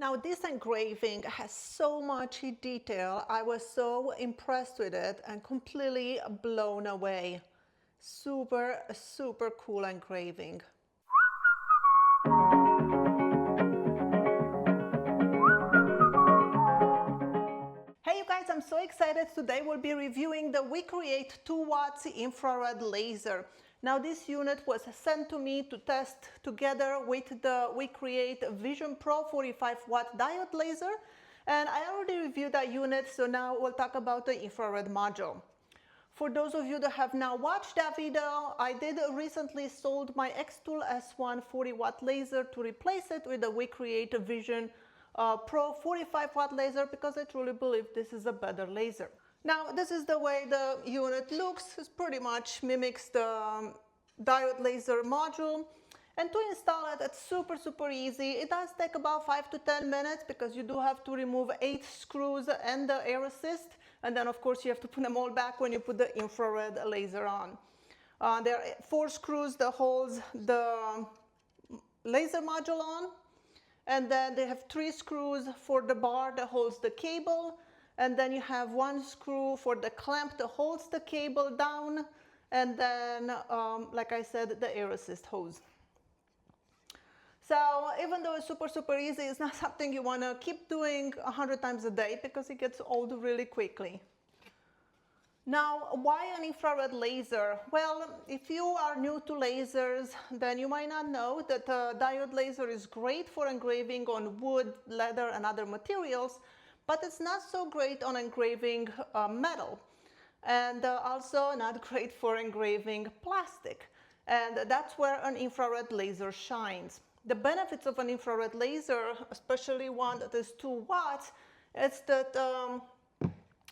Now this engraving has so much detail. I was so impressed with it and completely blown away. Super, super cool engraving. Hey you guys, I'm so excited. Today we'll be reviewing the WeCreat 2 watts infrared laser. Now this unit was sent to me to test together with the WeCreat Vision Pro 45 watt diode laser, and I already reviewed that unit, so now we'll talk about the infrared module. For those of you that have now watched that video, I did recently sold my X-Tool S1 40 watt laser to replace it with the WeCreat Vision Pro 45 watt laser because I truly believe this is a better laser. Now this is the way the unit looks. It pretty much mimics the diode laser module, and to install it, it's super easy. It does take about 5 to 10 minutes because you do have to remove 8 screws and the air assist, and then of course you have to put them all back when you put the infrared laser on. There are 4 screws that holds the laser module on, and then they have 3 screws for the bar that holds the cable, and then you have 1 screw for the clamp that holds the cable down, and then like I said, the air assist hose. So even though it's super easy, it's not something you want to keep doing 100 times a day because it gets old really quickly. Now, why an infrared laser? Well, if you are new to lasers, then you might not know that a diode laser is great for engraving on wood, leather, and other materials, but it's not so great on engraving metal, and also not great for engraving plastic. And that's where an infrared laser shines. The benefits of an infrared laser, especially one that is 2 watts, is that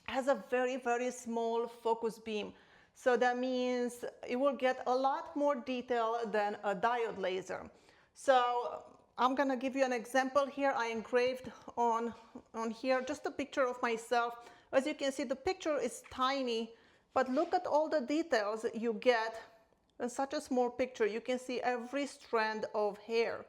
has a very small focus beam. So that means it will get a lot more detail than a diode laser. So I'm gonna give you an example here. I engraved on here just a picture of myself. As you can see, the picture is tiny, but look at all the details you get in such a small picture. You can see every strand of hair.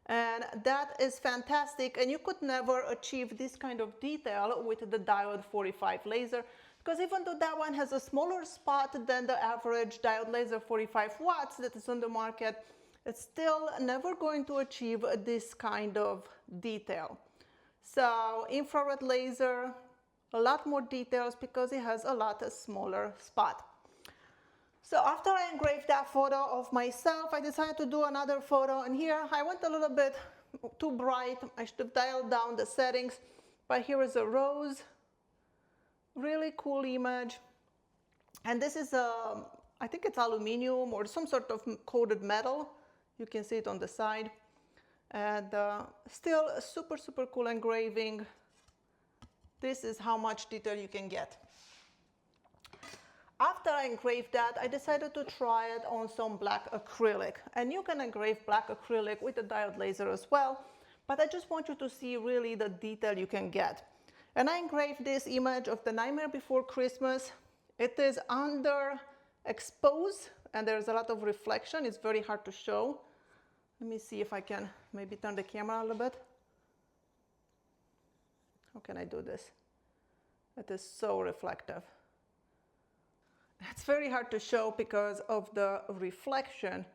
And that is fantastic, and you could never achieve this kind of detail with the diode 45 laser, because even though that one has a smaller spot than the average diode laser 45 watts that is on the market, it's still never going to achieve this kind of detail. So infrared laser, a lot more details because it has a lot smaller spot. So after I engraved that photo of myself, I decided to do another photo, and here I went a little bit too bright. I should have dialed down the settings, but here is a rose, really cool image. And this is I think it's aluminum or some sort of coated metal. You can see it on the side, and still a super cool engraving. This is how much detail you can get. After I engraved that, I decided to try it on some black acrylic. And you can engrave black acrylic with a diode laser as well, but I just want you to see really the detail you can get. And I engraved this image of the Nightmare Before Christmas. It is underexposed, and there's a lot of reflection. It's very hard to show. Let me see if I can maybe turn the camera a little bit. How can I do this? It is so reflective. It's very hard to show because of the reflection,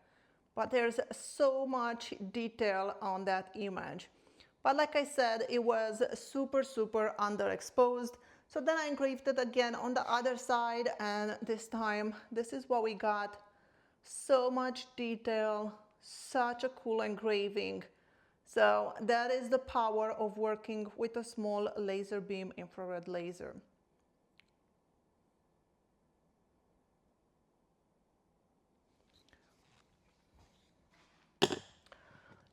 but there's so much detail on that image. But like I said, it was super underexposed. So then I engraved it again on the other side, and this time, this is what we got. So much detail, such a cool engraving. So that is the power of working with a small laser beam infrared laser.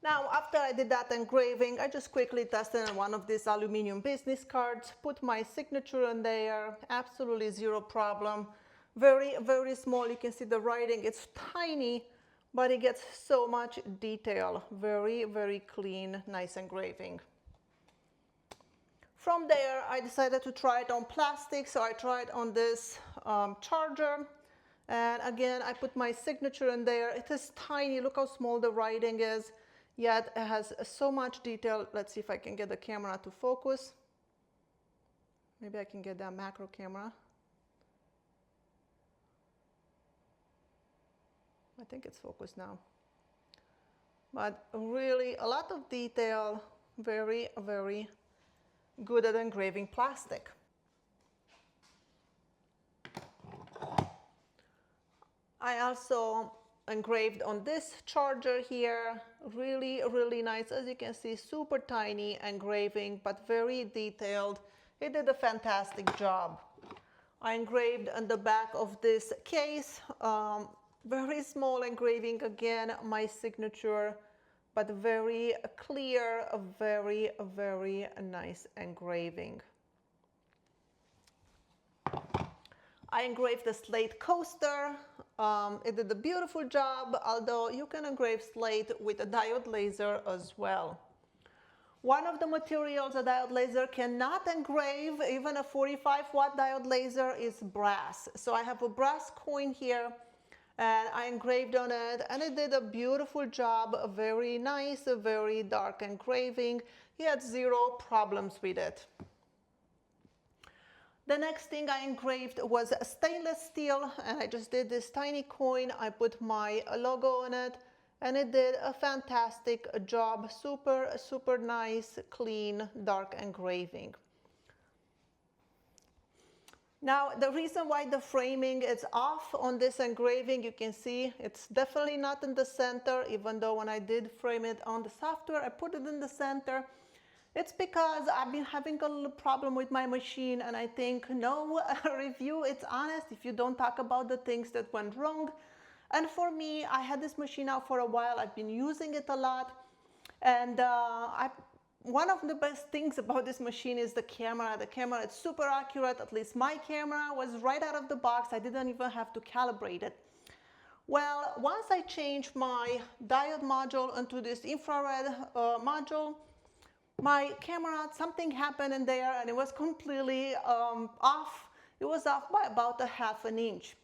Now, after I did that engraving, I just quickly tested on one of these aluminum business cards, put my signature in there, absolutely zero problem. Very small. You can see the writing, it's tiny, but it gets so much detail. Very clean, nice engraving. From there, I decided to try it on plastic, so I tried on this charger. And again, I put my signature in there. It is tiny. Look how small the writing is. yet it has so much detail. Let's see if I can get the camera to focus. Maybe I can get that macro camera. I think it's focused now. But really a lot of detail, very, very good at engraving plastic. I also engraved on this charger here, really, really nice. As you can see, super tiny engraving, but very detailed. It did a fantastic job. I engraved on the back of this case, very small engraving again, my signature, but very clear, very, very nice engraving. I engraved the slate coaster. It did a beautiful job, although you can engrave slate with a diode laser as well. One of the materials a diode laser cannot engrave, even a 45-watt diode laser, is brass. So I have a brass coin here, and I engraved on it, and it did a beautiful job, a very nice, a very dark engraving. He had zero problems with it. The next thing I engraved was stainless steel, and I just did this tiny coin. I put my logo on it, and it did a fantastic job. Super, super nice, clean, dark engraving. Now, the reason why the framing is off on this engraving, you can see it's definitely not in the center, even though when I did frame it on the software, I put it in the center. It's because I've been having a little problem with my machine, and I think no review, it's honest if you don't talk about the things that went wrong. And for me, I had this machine out for a while. I've been using it a lot, and one of the best things about this machine is the camera. The camera is super accurate. At least my camera was right out of the box. I didn't even have to calibrate it. Well, once I changed my diode module into this infrared module, my camera, something happened in there, and it was completely off. It was off by about a ½ inch.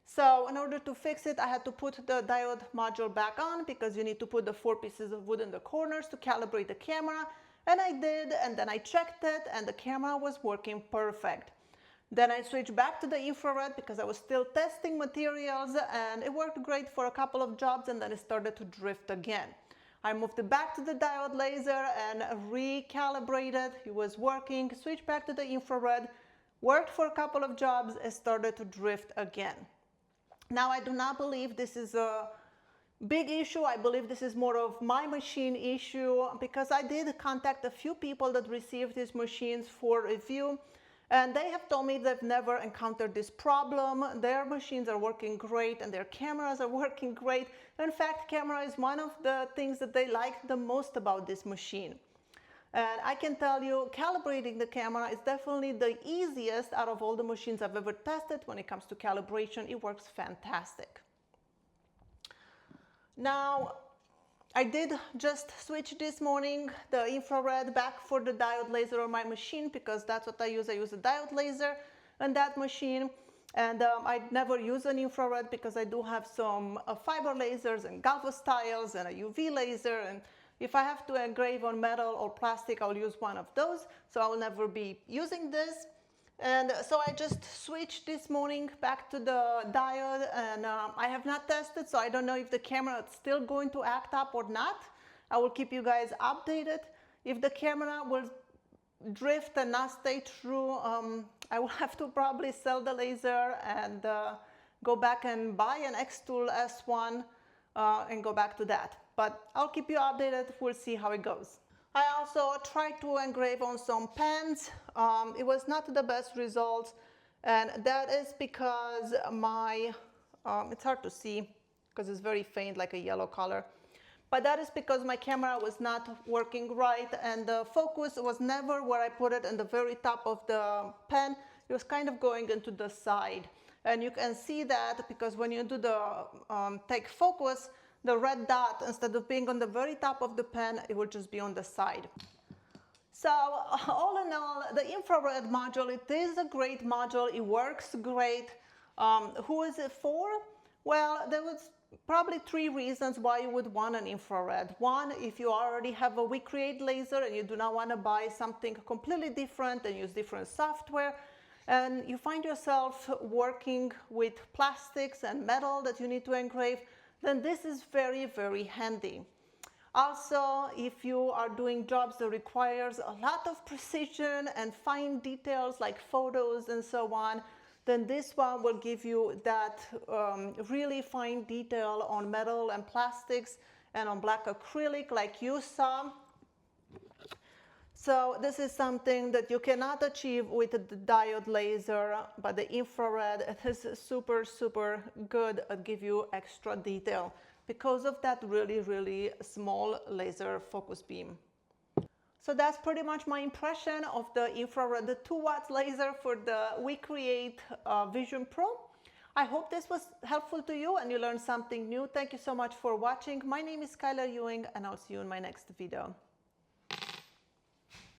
So in order to fix it, I had to put the diode module back on, because you need to put the 4 pieces of wood in the corners to calibrate the camera. And I did, and then I checked it, and the camera was working perfect. Then I switched back to the infrared because I was still testing materials, and it worked great for a couple of jobs, and then it started to drift again. I moved it back to the diode laser and recalibrated. It was working. Switched back to the infrared, worked for a couple of jobs, and started to drift again. Now, I do not believe this is a big issue. I believe this is more of my machine issue, because I did contact a few people that received these machines for review, and they have told me they've never encountered this problem. Their machines are working great, and their cameras are working great. In fact, camera is one of the things that they like the most about this machine. And I can tell you, calibrating the camera is definitely the easiest out of all the machines I've ever tested. When it comes to calibration, it works fantastic. Now, I did just switch this morning the infrared back for the diode laser on my machine, because that's what I use. I use a diode laser on that machine. And I never use an infrared because I do have some fiber lasers and galvo styles and a UV laser. And if I have to engrave on metal or plastic, I'll use one of those. So I will never be using this. And so I just switched this morning back to the diode, and I have not tested, so I don't know if the camera is still going to act up or not. I will keep you guys updated. If the camera will drift and not stay true, I will have to probably sell the laser and go back and buy an X-Tool S1 and go back to that. But I'll keep you updated. We'll see how it goes. I also tried to engrave on some pens. It was not the best results, and that is because my, it's hard to see because it's very faint, like a yellow color, but that is because my camera was not working right, and the focus was never where I put it in the very top of the pen. It was kind of going into the side, and you can see that because when you do the take focus, the red dot, instead of being on the very top of the pen, it will just be on the side. So all in all, the infrared module, it is a great module. It works great. Who is it for? Well, there was probably 3 reasons why you would want an infrared. One, if you already have a WeCreat laser and you do not want to buy something completely different and use different software, and you find yourself working with plastics and metal that you need to engrave, then this is very, very handy. Also, if you are doing jobs that requires a lot of precision and fine details like photos and so on, then this one will give you that really fine detail on metal and plastics and on black acrylic like you saw. So this is something that you cannot achieve with the diode laser, but the infrared, it is super, super good at give you extra detail because of that really, really small laser focus beam. So that's pretty much my impression of the infrared, the 2 watts laser for the WeCreat Vision Pro. I hope this was helpful to you and you learned something new. Thank you so much for watching. My name is Skylar Ewing and I'll see you in my next video.